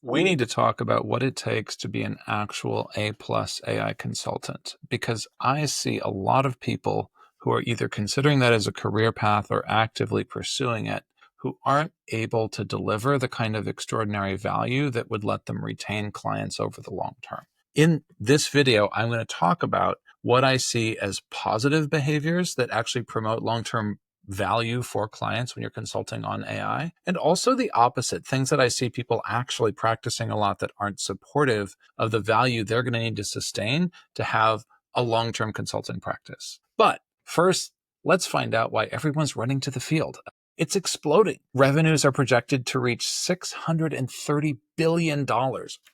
We need to talk about what it takes to be an actual A-plus AI consultant, because I see a lot of people who are either considering that as a career path or actively pursuing it, who aren't able to deliver the kind of extraordinary value that would let them retain clients over the long term. In this video, I'm going to talk about what I see as positive behaviors that actually promote long-term value for clients when you're consulting on AI, and also the opposite, things that I see people actually practicing a lot that aren't supportive of the value they're going to need to sustain to have a long-term consulting practice. But first, let's find out why everyone's running to the field. It's exploding. Revenues are projected to reach $630 billion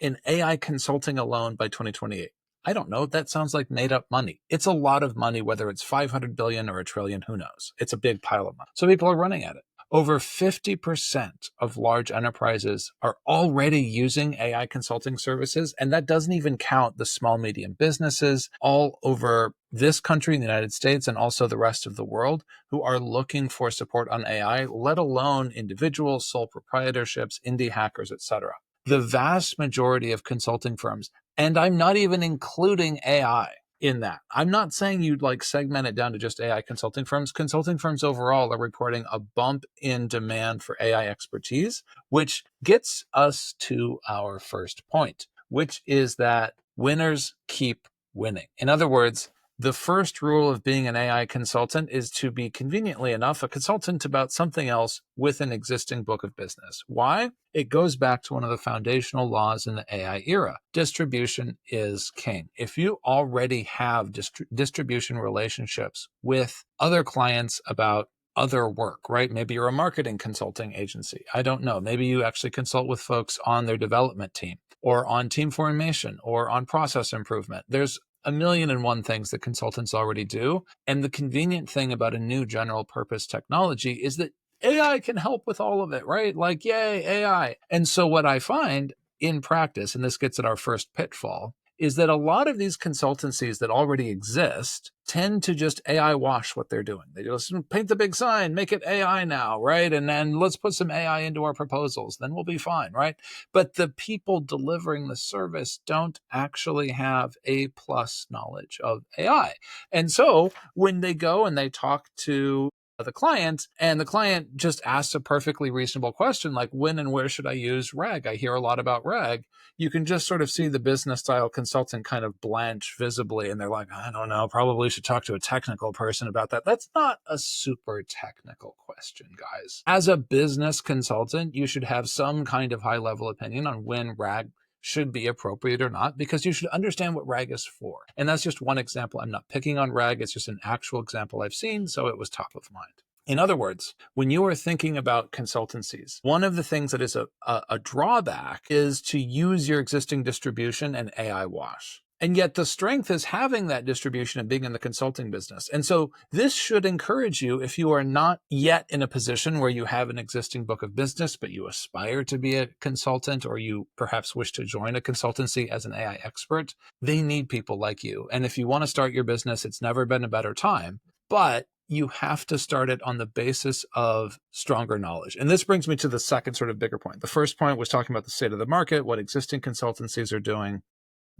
in AI consulting alone by 2028. I don't know. That sounds like made up money. It's a lot of money, whether it's 500 billion or a trillion, who knows? It's a big pile of money. So people are running at it. Over 50% of large enterprises are already using AI consulting services, and that doesn't even count the small, medium businesses all over this country in the United States and also the rest of the world who are looking for support on AI, let alone individuals, sole proprietorships, indie hackers, etc. The vast majority of consulting firms, and I'm not even including AI in that. I'm not saying you'd like segment it down to just AI consulting firms. Consulting firms overall are reporting a bump in demand for AI expertise, which gets us to our first point, which is that winners keep winning. In other words, the first rule of being an AI consultant is to be, conveniently enough, a consultant about something else with an existing book of business. Why? It goes back to one of the foundational laws in the AI era. Distribution is king. If you already have distribution relationships with other clients about other work, right? Maybe you're a marketing consulting agency. I don't know. Maybe you actually consult with folks on their development team or on team formation or on process improvement. There's a million and one things that consultants already do. And the convenient thing about a new general purpose technology is that AI can help with all of it, right? Like, yay, AI. And so what I find in practice, and this gets at our first pitfall, is that a lot of these consultancies that already exist tend to just AI wash what they're doing. They just paint the big sign, make it AI now, right? And then let's put some AI into our proposals, then we'll be fine, right? But the people delivering the service don't actually have A-plus knowledge of AI. And so when they go and they talk to the client, and the client just asks a perfectly reasonable question like, when and where should I use RAG? I hear a lot about RAG. You can just sort of see the business style consultant kind of blanch visibly, and they're like, I don't know, probably should talk to a technical person about that. That's not a super technical question, guys. As a business consultant, you should have some kind of high level opinion on when RAG should be appropriate or not, because you should understand what RAG is for. And that's just one example. I'm not picking on RAG. It's just an actual example I've seen, so it was top of mind. In other words, when you are thinking about consultancies, one of the things that is a drawback is to use your existing distribution and AI wash. And yet the strength is having that distribution and being in the consulting business. And so this should encourage you, if you are not yet in a position where you have an existing book of business, but you aspire to be a consultant, or you perhaps wish to join a consultancy as an AI expert, they need people like you. And if you want to start your business, it's never been a better time. But you have to start it on the basis of stronger knowledge. And this brings me to the second sort of bigger point. The first point was talking about the state of the market, what existing consultancies are doing.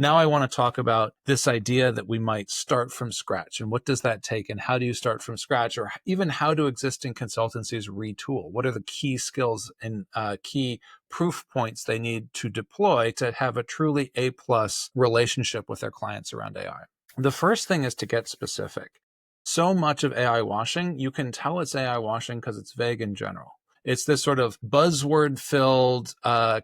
Now I want to talk about this idea that we might start from scratch, and what does that take, and how do you start from scratch, or even how do existing consultancies retool? What are the key skills and key proof points they need to deploy to have a truly A-plus relationship with their clients around AI? The first thing is to get specific. So much of AI washing, you can tell it's AI washing because it's vague in general. It's this sort of buzzword-filled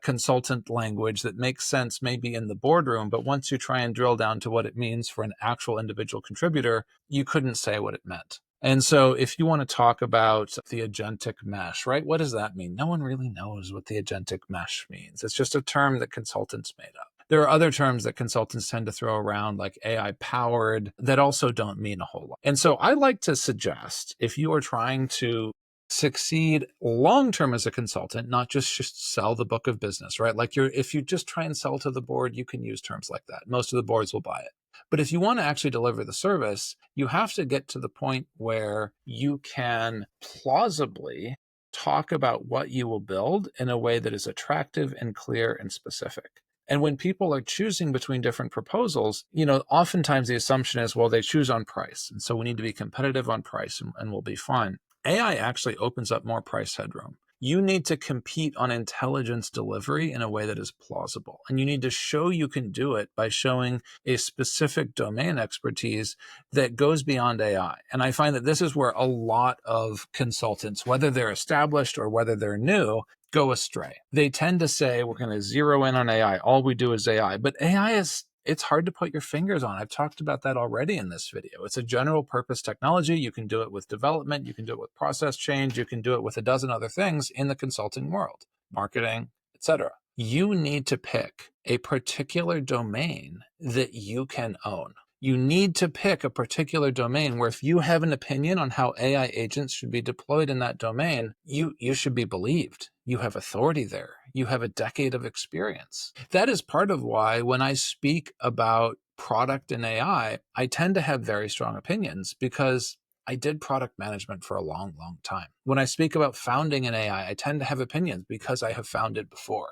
consultant language that makes sense maybe in the boardroom, but once you try and drill down to what it means for an actual individual contributor, you couldn't say what it meant. And so if you want to talk about the agentic mesh, right, what does that mean? No one really knows what the agentic mesh means. It's just a term that consultants made up. There are other terms that consultants tend to throw around, like AI powered, that also don't mean a whole lot. And so I like to suggest, if you are trying to succeed long-term as a consultant, not just sell the book of business, right? Like if you just try and sell to the board, you can use terms like that. Most of the boards will buy it. But if you want to actually deliver the service, you have to get to the point where you can plausibly talk about what you will build in a way that is attractive and clear and specific. And when people are choosing between different proposals, oftentimes the assumption is, well, they choose on price. And so we need to be competitive on price and we'll be fine. AI actually opens up more price headroom. You need to compete on intelligence delivery in a way that is plausible. And you need to show you can do it by showing a specific domain expertise that goes beyond AI. And I find that this is where a lot of consultants, whether they're established or whether they're new, go astray. They tend to say, we're going to zero in on AI. All we do is AI. But AI it's hard to put your fingers on. I've talked about that already in this video. It's a general purpose technology. You can do it with development. You can do it with process change. You can do it with a dozen other things in the consulting world, marketing, etc. You need to pick a particular domain that you can own. You need to pick a particular domain where if you have an opinion on how AI agents should be deployed in that domain, you should be believed. You have authority there. You have a decade of experience. That is part of why when I speak about product and AI, I tend to have very strong opinions because I did product management for a long, long time. When I speak about founding an AI, I tend to have opinions because I have founded before,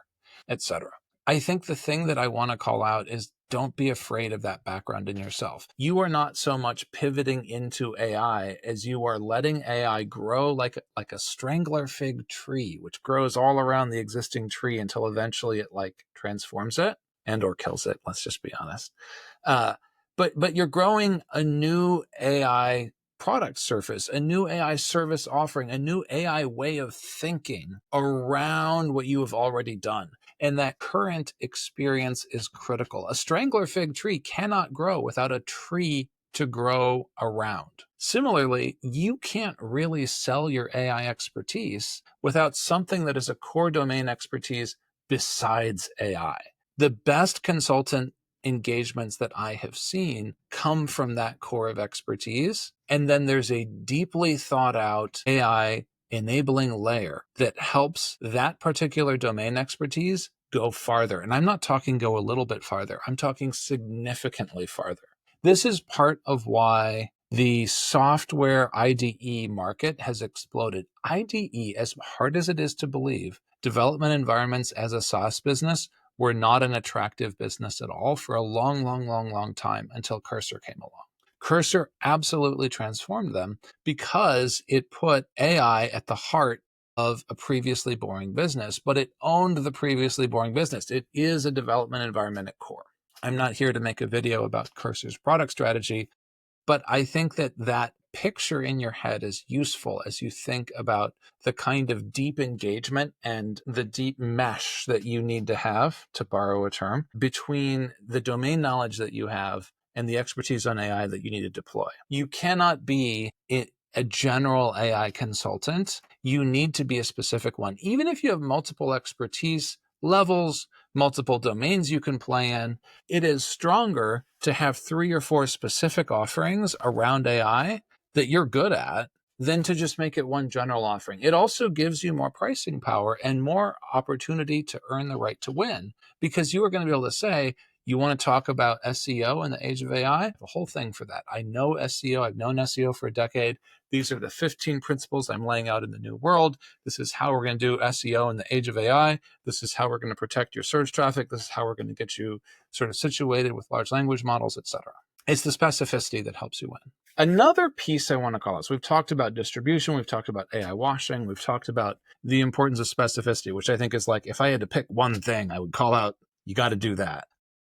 etc. I think the thing that I want to call out is don't be afraid of that background in yourself. You are not so much pivoting into AI as you are letting AI grow like a strangler fig tree, which grows all around the existing tree until eventually it transforms it and or kills it. Let's just be honest. But you're growing a new AI product surface, a new AI service offering, a new AI way of thinking around what you have already done. And that current experience is critical. A strangler fig tree cannot grow without a tree to grow around. Similarly, you can't really sell your AI expertise without something that is a core domain expertise besides AI. The best consultant engagements that I have seen come from that core of expertise. And then there's a deeply thought out AI enabling layer that helps that particular domain expertise go farther. And I'm not talking go a little bit farther. I'm talking significantly farther. This is part of why the software IDE market has exploded. IDE, as hard as it is to believe, development environments as a SaaS business were not an attractive business at all for a long time until Cursor came along. Cursor absolutely transformed them because it put AI at the heart of a previously boring business, but it owned the previously boring business. It is a development environment at core. I'm not here to make a video about Cursor's product strategy, but I think that picture in your head is useful as you think about the kind of deep engagement and the deep mesh that you need to have, to borrow a term, between the domain knowledge that you have and the expertise on AI that you need to deploy. You cannot be a general AI consultant. You need to be a specific one. Even if you have multiple expertise levels, multiple domains you can play in, it is stronger to have 3 or 4 specific offerings around AI that you're good at than to just make it one general offering. It also gives you more pricing power and more opportunity to earn the right to win because you are going to be able to say, you want to talk about SEO in the age of AI? The whole thing for that. I know SEO. I've known SEO for a decade. These are the 15 principles I'm laying out in the new world. This is how we're going to do SEO in the age of AI. This is how we're going to protect your search traffic. This is how we're going to get you sort of situated with large language models, etc. It's the specificity that helps you win. Another piece I want to call out. So we've talked about distribution. We've talked about AI washing. We've talked about the importance of specificity, which I think is like, if I had to pick one thing, I would call out, you got to do that.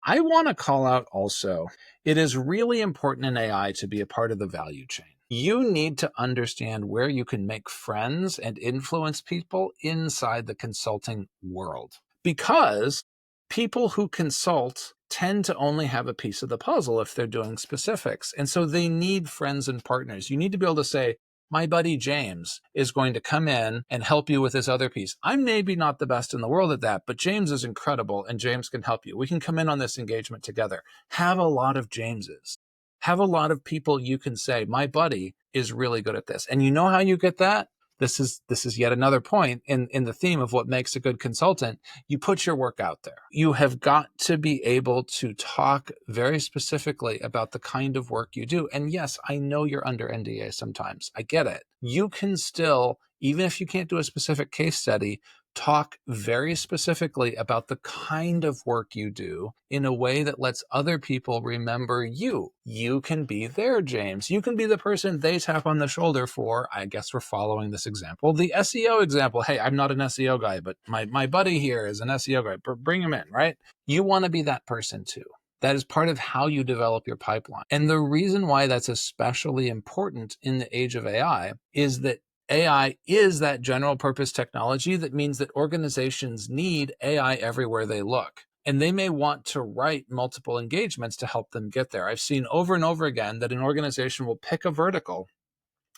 I want to call out also, it is really important in AI to be a part of the value chain. You need to understand where you can make friends and influence people inside the consulting world, because people who consult tend to only have a piece of the puzzle if they're doing specifics. And so they need friends and partners. You need to be able to say, my buddy James is going to come in and help you with this other piece. I'm maybe not the best in the world at that, but James is incredible and James can help you. We can come in on this engagement together. Have a lot of Jameses. Have a lot of people you can say, my buddy is really good at this. And you know how you get that? This is yet another point in the theme of what makes a good consultant. You put your work out there. You have got to be able to talk very specifically about the kind of work you do. And yes, I know you're under NDA sometimes. I get it. You can still even if you can't do a specific case study, talk very specifically about the kind of work you do in a way that lets other people remember you. You can be there, James. You can be the person they tap on the shoulder for. I guess we're following this example, the SEO example. Hey, I'm not an SEO guy, but my buddy here is an SEO guy. Bring him in, right? You want to be that person too. That is part of how you develop your pipeline. And the reason why that's especially important in the age of AI is that AI is that general purpose technology that means that organizations need AI everywhere they look. And they may want to write multiple engagements to help them get there. I've seen over and over again that an organization will pick a vertical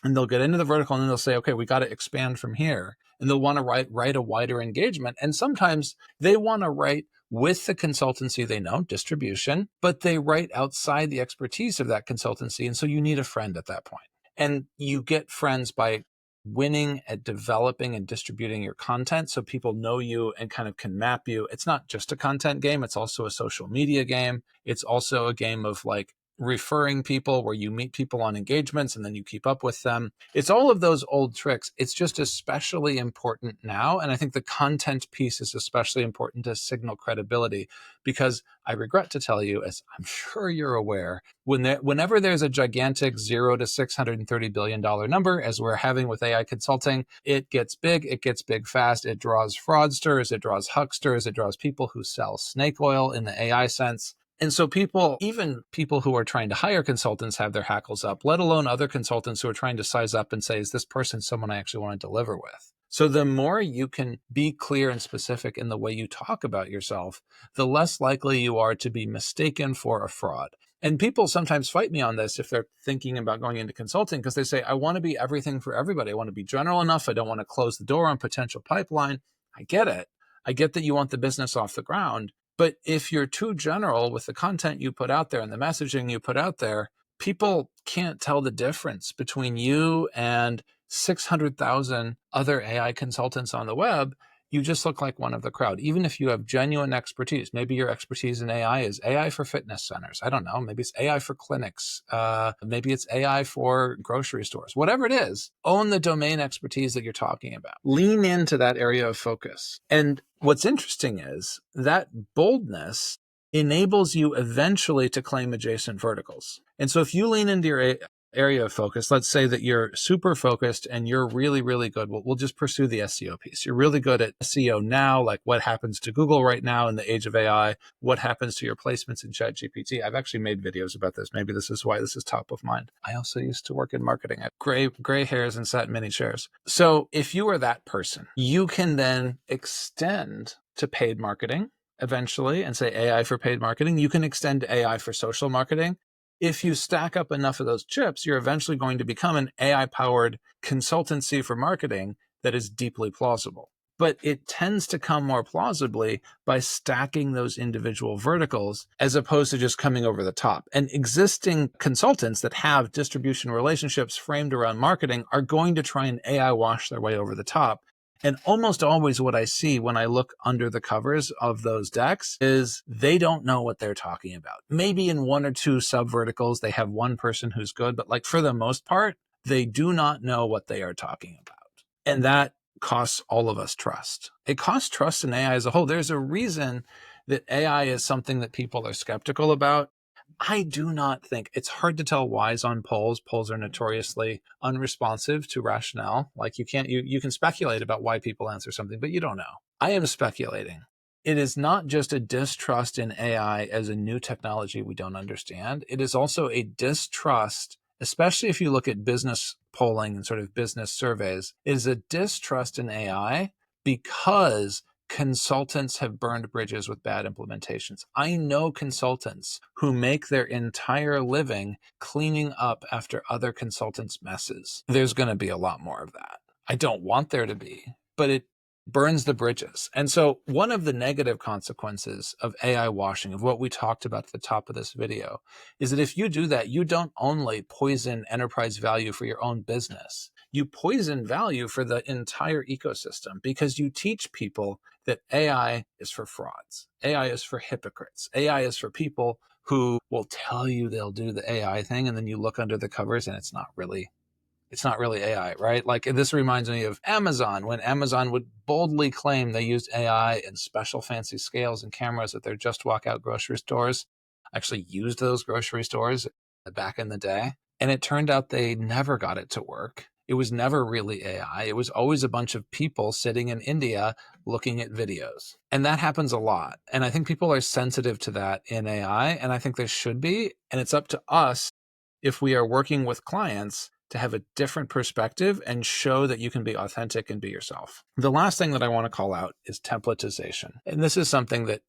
and they'll get into the vertical and then they'll say, okay, we got to expand from here. And they'll want to write a wider engagement. And sometimes they want to write with the consultancy they know, distribution, but they write outside the expertise of that consultancy. And so you need a friend at that point. And you get friends by winning at developing and distributing your content so people know you and kind of can map you. It's not just a content game. It's also a social media game. It's also a game of like referring people where you meet people on engagements and then you keep up with them. It's all of those old tricks. It's just especially important now. And I think the content piece is especially important to signal credibility because I regret to tell you, as I'm sure you're aware, whenever there's a gigantic $0 to $630 billion number, as we're having with AI consulting, it gets big fast. It draws fraudsters, it draws hucksters, it draws people who sell snake oil in the AI sense. And so people, even people who are trying to hire consultants have their hackles up, let alone other consultants who are trying to size up and say, is this person someone I actually want to deliver with? So the more you can be clear and specific in the way you talk about yourself, the less likely you are to be mistaken for a fraud. And people sometimes fight me on this if they're thinking about going into consulting because they say, I want to be everything for everybody. I want to be general enough. I don't want to close the door on potential pipeline. I get it. I get that you want the business off the ground. But if you're too general with the content you put out there and the messaging you put out there, people can't tell the difference between you and 600,000 other AI consultants on the web. You just look like one of the crowd, even if you have genuine expertise. Maybe your expertise in AI is AI for fitness centers. I don't know. Maybe it's AI for clinics. Maybe it's AI for grocery stores. Whatever it is, own the domain expertise that you're talking about. Lean into that area of focus. And what's interesting is that boldness enables you eventually to claim adjacent verticals. And so if you lean into your area of focus, let's say that you're super focused and you're really, really good. We'll just pursue the SEO piece. You're really good at SEO now, like what happens to Google right now in the age of AI, what happens to your placements in ChatGPT. I've actually made videos about this. Maybe this is why this is top of mind. I also used to work in marketing. I have gray hairs and sat in many chairs. So if you are that person, you can then extend to paid marketing eventually and say AI for paid marketing. You can extend to AI for social marketing. If you stack up enough of those chips, you're eventually going to become an AI-powered consultancy for marketing that is deeply plausible. But it tends to come more plausibly by stacking those individual verticals as opposed to just coming over the top. And existing consultants that have distribution relationships framed around marketing are going to try and AI wash their way over the top. And almost always what I see when I look under the covers of those decks is they don't know what they're talking about. Maybe in one or two sub verticals, they have one person who's good, but like for the most part, they do not know what they are talking about. And that costs all of us trust. It costs trust in AI as a whole. There's a reason that AI is something that people are skeptical about. I do not think it's hard to tell whys on polls. Polls are notoriously unresponsive to rationale. Like you can speculate about why people answer something, but you don't know. I am speculating. It is not just a distrust in AI as a new technology we don't understand. It is also a distrust, especially if you look at business polling and sort of business surveys, it is a distrust in AI because consultants have burned bridges with bad implementations. I know consultants who make their entire living cleaning up after other consultants' messes. There's going to be a lot more of that. I don't want there to be, but it burns the bridges. And so one of the negative consequences of AI washing, of what we talked about at the top of this video, is that if you do that, you don't only poison enterprise value for your own business, you poison value for the entire ecosystem because you teach people that AI is for frauds. AI is for hypocrites. AI is for people who will tell you they'll do the AI thing, and then you look under the covers and it's not really it's not really AI, right? Like this reminds me of Amazon, when Amazon would boldly claim they used AI and special fancy scales and cameras at their just walk out grocery stores. I actually used those grocery stores back in the day. And it turned out they never got it to work. It was never really AI. It was always a bunch of people sitting in India looking at videos. And that happens a lot. And I think people are sensitive to that in AI, and I think they should be. And it's up to us, if we are working with clients, to have a different perspective and show that you can be authentic and be yourself. The last thing that I want to call out is templatization. And this is something that,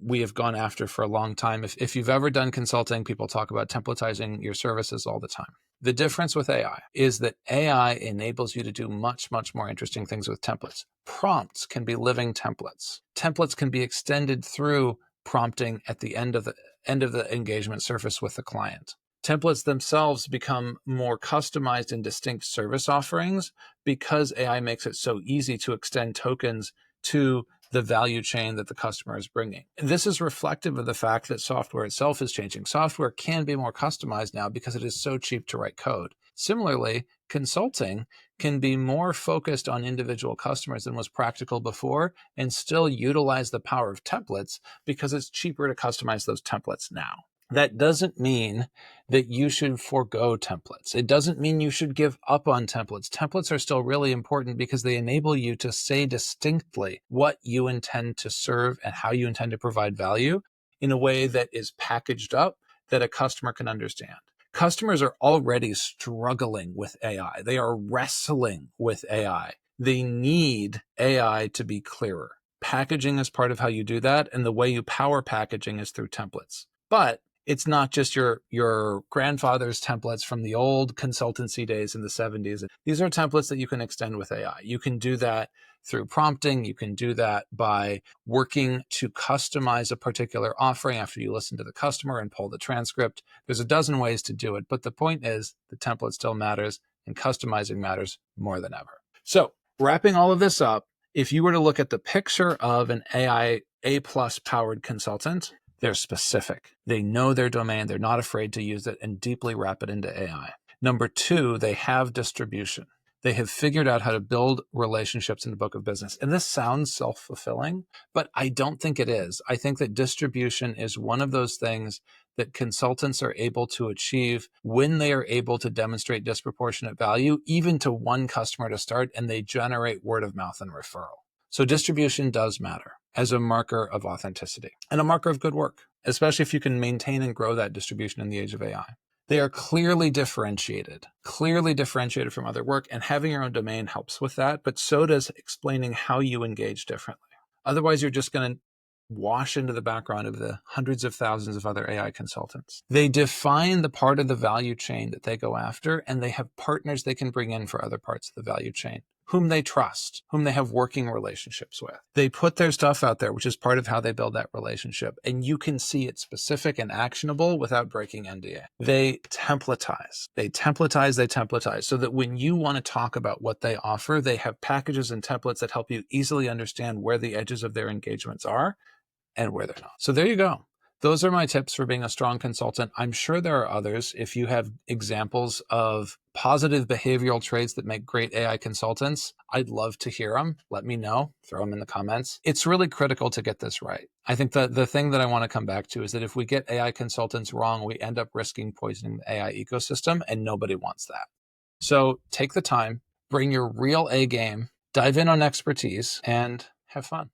we have gone after for a long time. If you've ever done consulting, people talk about templatizing your services all the time. The difference with AI is that AI enables you to do much, much more interesting things with templates. Prompts can be living templates. Templates can be extended through prompting at the end of the engagement surface with the client. Templates themselves become more customized and distinct service offerings because AI makes it so easy to extend tokens to the value chain that the customer is bringing. This is reflective of the fact that software itself is changing. Software can be more customized now because it is so cheap to write code. Similarly, consulting can be more focused on individual customers than was practical before and still utilize the power of templates because it's cheaper to customize those templates now. That doesn't mean that you should forego templates. It doesn't mean you should give up on templates. Templates are still really important because they enable you to say distinctly what you intend to serve and how you intend to provide value in a way that is packaged up that a customer can understand. Customers are already struggling with AI. They are wrestling with AI. They need AI to be clearer. Packaging is part of how you do that, and the way you power packaging is through templates. But it's not just your grandfather's templates from the old consultancy days in the 70s. These are templates that you can extend with AI. You can do that through prompting. You can do that by working to customize a particular offering after you listen to the customer and pull the transcript. There's a dozen ways to do it, but the point is the template still matters and customizing matters more than ever. So wrapping all of this up, if you were to look at the picture of an AI A+ powered consultant, they're specific. They know their domain. They're not afraid to use it and deeply wrap it into AI. Number two, they have distribution. They have figured out how to build relationships in the book of business. And this sounds self-fulfilling, but I don't think it is. I think that distribution is one of those things that consultants are able to achieve when they are able to demonstrate disproportionate value, even to one customer to start, and they generate word of mouth and referral. So distribution does matter as a marker of authenticity and a marker of good work, especially if you can maintain and grow that distribution in the age of AI. They are clearly differentiated from other work, and having your own domain helps with that, but so does explaining how you engage differently. Otherwise, you're just going to wash into the background of the hundreds of thousands of other AI consultants. They define the part of the value chain that they go after, and they have partners they can bring in for other parts of the value chain, whom they trust, whom they have working relationships with. They put their stuff out there, which is part of how they build that relationship. And you can see it specific and actionable without breaking NDA. They templatize so that when you want to talk about what they offer, they have packages and templates that help you easily understand where the edges of their engagements are and where they're not. So there you go. Those are my tips for being a strong consultant. I'm sure there are others. If you have examples of positive behavioral traits that make great AI consultants, I'd love to hear them. Let me know. Throw them in the comments. It's really critical to get this right. I think that the thing that I want to come back to is that if we get AI consultants wrong, we end up risking poisoning the AI ecosystem, and nobody wants that. So take the time, bring your real A game, dive in on expertise, and have fun.